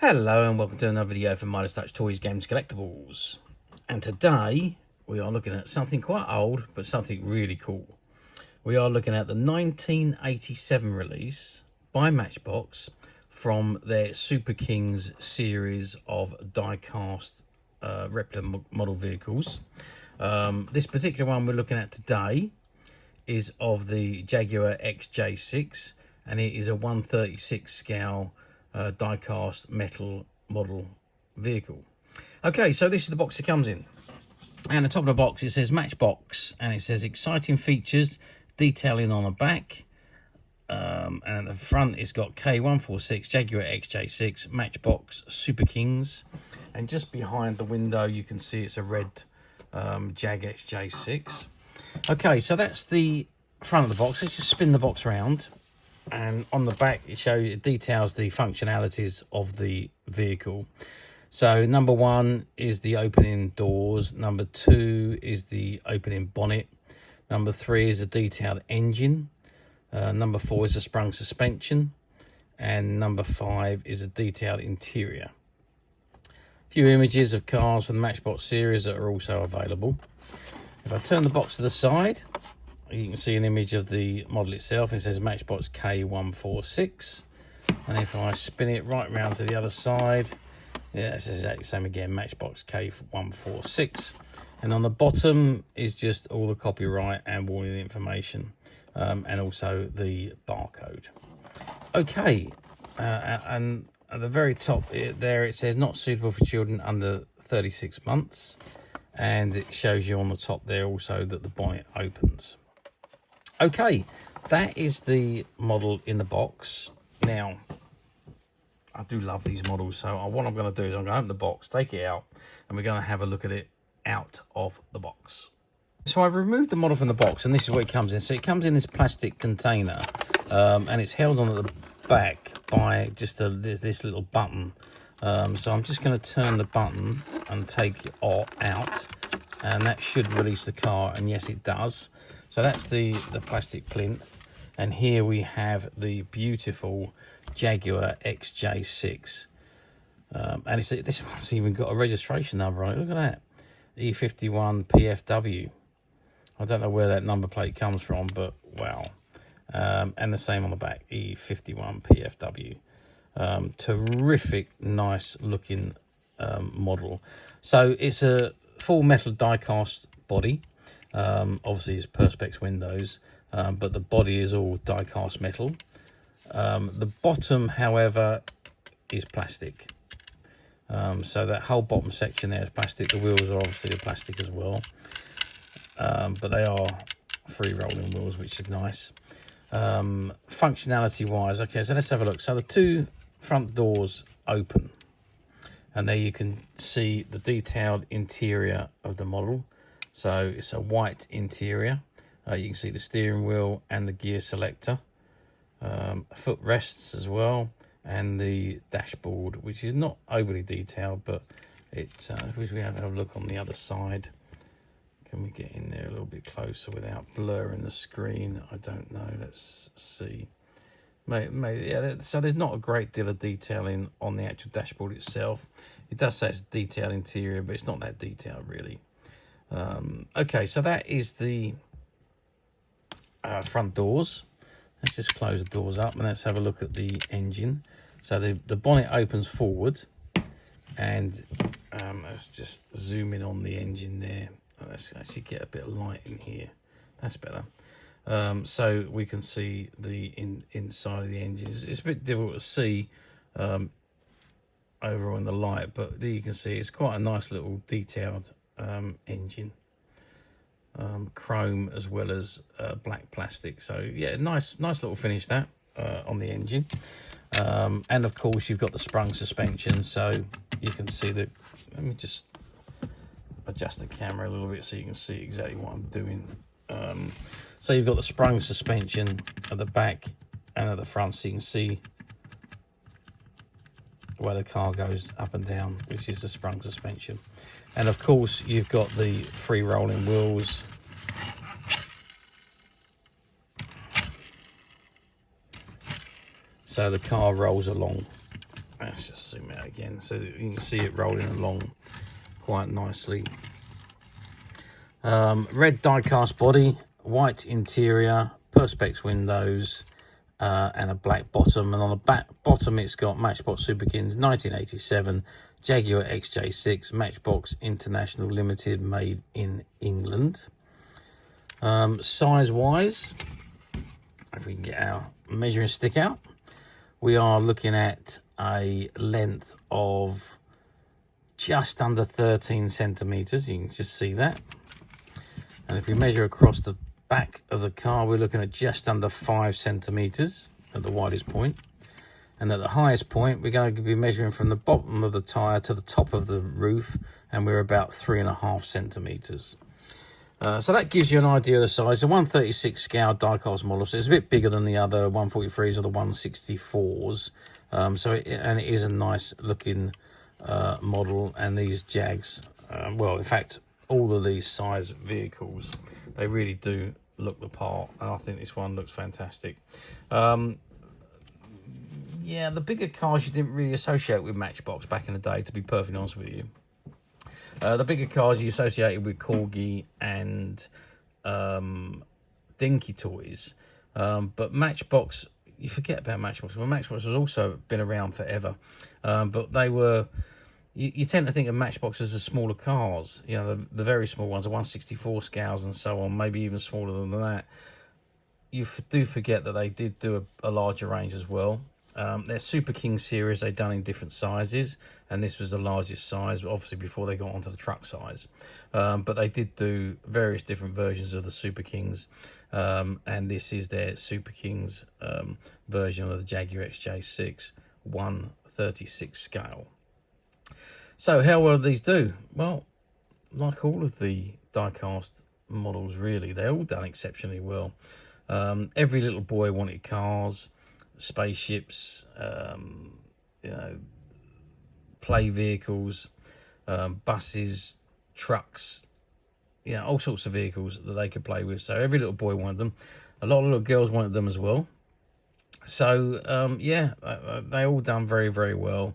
Hello and welcome to another video from Midas Touch Toys, Games, Collectibles. And today we are looking at something quite old, but something really cool. We are looking at the 1987 release by Matchbox from their Superkings series of die-cast replica model vehicles. This particular one we're looking at today is of the Jaguar XJ6, and it is a 1/36 scale die-cast metal model vehicle. Okay, so this is the box it comes in, and the top of the box it says Matchbox, and it says exciting features, detailing on the back, and at the front it's got K146 Jaguar XJ6 Matchbox Superkings, and just behind the window you can see it's a red Jag XJ6. Okay, so that's the front of the box. Let's just spin the box around. And on the back it details the functionalities of the vehicle. So number 1 is the opening doors, number 2 is the opening bonnet, number 3 is a detailed engine, number 4 is a sprung suspension, and number 5 is a detailed interior. A few images of cars from the Matchbox series that are also available. If I turn the box to the side, you can see an image of the model itself. It says Matchbox K146, and if I spin it right round to the other side, yeah, it's exactly the same again, Matchbox K146. And on the bottom is just all the copyright and all the information, and also the barcode. Okay, and at the very top there it says not suitable for children under 36 months, and it shows you on the top there also that the bonnet opens. Okay, that is the model in the box. Now, I do love these models, so what I'm going to do is I'm going to open the box, take it out, and we're going to have a look at it out of the box. So I've removed the model from the box, and this is what it comes in. So it comes in this plastic container, and it's held on at the back by just this little button. So I'm just going to turn the button and take it out, and that should release the car, and yes, it does. So that's the plastic plinth, and here we have the beautiful Jaguar XJ6, and this one's even got a registration number on it. Look at that, E51 PFW. I don't know where that number plate comes from, but wow. And the same on the back, E51 PFW. Terrific, nice looking model. So it's a full metal die-cast body. Obviously it's perspex windows, but the body is all die-cast metal. The bottom, however, is plastic. So that whole bottom section there is plastic. The wheels are obviously plastic as well, but they are free rolling wheels, which is nice. Functionality wise, okay, so let's have a look. So the two front doors open, and there you can see the detailed interior of the model. So it's a white interior. You can see the steering wheel and the gear selector, footrests as well, and the dashboard, which is not overly detailed, but it's if we have a look on the other side, can we get in there a little bit closer without blurring the screen? I don't know. Let's see. Maybe, yeah. So there's not a great deal of detailing on the actual dashboard itself. It does say it's detailed interior, but it's not that detailed really. Okay, so that is the front doors. Let's just close the doors up and let's have a look at the engine. So the bonnet opens forward, and let's just zoom in on the engine there. Let's actually get a bit of light in here. That's better. So we can see the inside of the engine. It's a bit difficult to see over on the light, but there you can see it's quite a nice little detailed engine, chrome as well as black plastic. So yeah, nice little finish that on the engine. And of course you've got the sprung suspension, so you can see that. Let me just adjust the camera a little bit so you can see exactly what I'm doing. So you've got the sprung suspension at the back and at the front, so you can see where the car goes up and down, which is the sprung suspension. And of course you've got the free rolling wheels, so the car rolls along Let's just zoom out again so that you can see it rolling along quite nicely. Red die-cast body, white interior, perspex windows, and a black bottom. And on the back bottom, it's got Matchbox Superkings 1987 Jaguar XJ6 Matchbox International Limited, made in England. Size-wise, if we can get our measuring stick out, we are looking at a length of just under 13 centimeters. You can just see that. And if we measure across the back of the car, we're looking at just under 5 centimeters at the widest point. And at the highest point, we're going to be measuring from the bottom of the tyre to the top of the roof, and we're about 3.5 centimeters. So that gives you an idea of the size. The 136 scale die-cast model, so it's a bit bigger than the other 143s or the 164s. It is a nice looking model, and these Jags, well, in fact, all of these size vehicles, they really do look the part, and I think this one looks fantastic. Yeah, the bigger cars you didn't really associate with Matchbox back in the day, to be perfectly honest with you. The bigger cars you associated with Corgi and Dinky Toys, but Matchbox, you forget about Matchbox. Well, Matchbox has also been around forever, but they were, you tend to think of Matchbox as the smaller cars, you know, the very small ones, the 164 scales and so on, maybe even smaller than that. You do forget that they did do a larger range as well. Their Superkings series they've done in different sizes, and this was the largest size, obviously before they got onto the truck size. But they did do various different versions of the Superkings, and this is their Superkings version of the Jaguar XJ6 136 scale. So how well do these do? Well, like all of the die-cast models, really, they're all done exceptionally well. Every little boy wanted cars, spaceships, you know, play vehicles, buses, trucks, you know, all sorts of vehicles that they could play with. So every little boy wanted them. A lot of little girls wanted them as well. So yeah, they all done very, very well.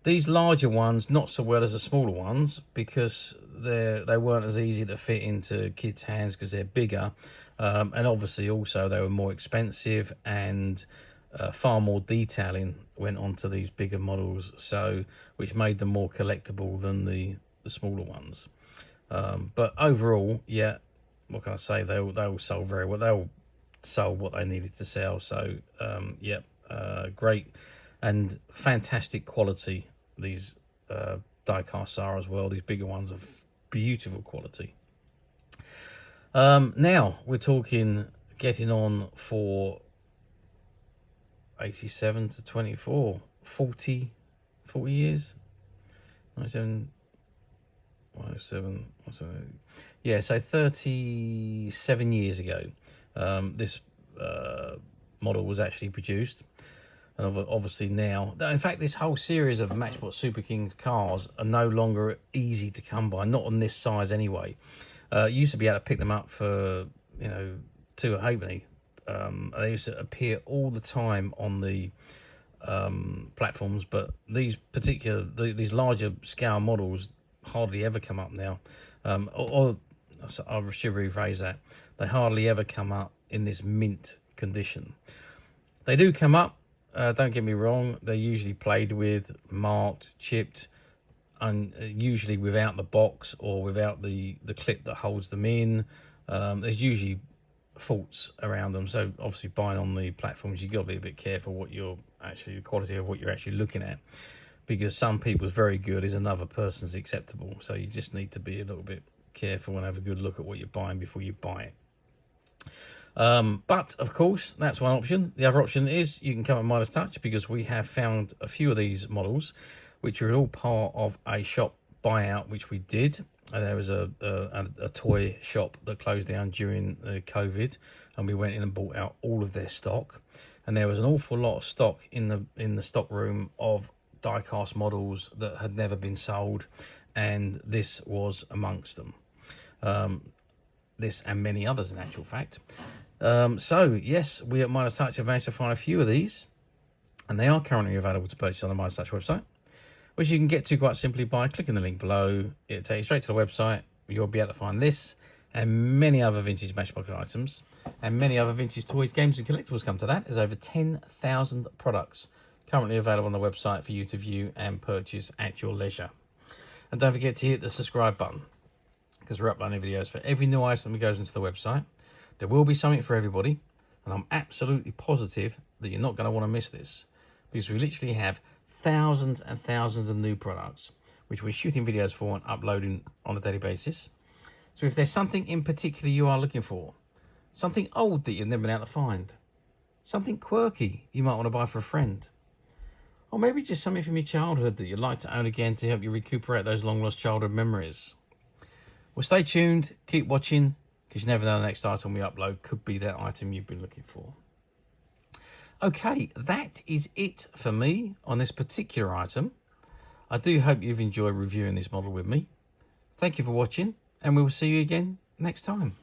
These larger ones, not so well as the smaller ones, because they weren't as easy to fit into kids' hands because they're bigger, and obviously also they were more expensive, and far more detailing went onto these bigger models, so which made them more collectible than the smaller ones. But overall, yeah, what can I say? They all sold very well. They all sold what they needed to sell. So yeah, great and fantastic quality. These die-casts are as well. These bigger ones are beautiful quality. Now we're talking getting on for 87 to 24, 40 years. 97, 107, yeah, so 37 years ago, this model was actually produced. And obviously now, in fact, this whole series of Matchbox Superkings cars are no longer easy to come by, not on this size anyway. You used to be able to pick them up for, you know, two a halfpenny. They used to appear all the time on the platforms, but these these larger scale models hardly ever come up now. Or I should rephrase that, they hardly ever come up in this mint condition. They do come up, don't get me wrong, they're usually played with, marked, chipped, and usually without the box or without the clip that holds them in. There's usually faults around them, so obviously buying on the platforms, you've got to be a bit careful what you're actually, the quality of what you're actually looking at, because some people's very good is another person's acceptable. So you just need to be a little bit careful and have a good look at what you're buying before you buy it. But of course, that's one option. The other option is you can come at Midas Touch, because we have found a few of these models which are all part of a shop buyout which we did. And there was a toy shop that closed down during COVID, and we went in and bought out all of their stock. And there was an awful lot of stock in the stock room of die-cast models that had never been sold, and this was amongst them. This and many others, in actual fact. So yes, we at Midas Touch have managed to find a few of these. And they are currently available to purchase on the MyStouch website, which you can get to quite simply by clicking the link below. It'll take you straight to the website. You'll be able to find this and many other vintage Matchbox items and many other vintage toys, games and collectibles come to that. There's over 10,000 products currently available on the website for you to view and purchase at your leisure. And don't forget to hit the subscribe button, because we're uploading videos for every new item that goes into the website. There will be something for everybody, and I'm absolutely positive that you're not going to want to miss this, because we literally have thousands and thousands of new products which we're shooting videos for and uploading on a daily basis. So if there's something in particular you are looking for, something old that you've never been able to find, something quirky you might want to buy for a friend, or maybe just something from your childhood that you'd like to own again to help you recuperate those long lost childhood memories, well, stay tuned, keep watching, because you never know the next item we upload could be that item you've been looking for. Okay, that is it for me on this particular item. I do hope you've enjoyed reviewing this model with me. Thank you for watching, and we will see you again next time.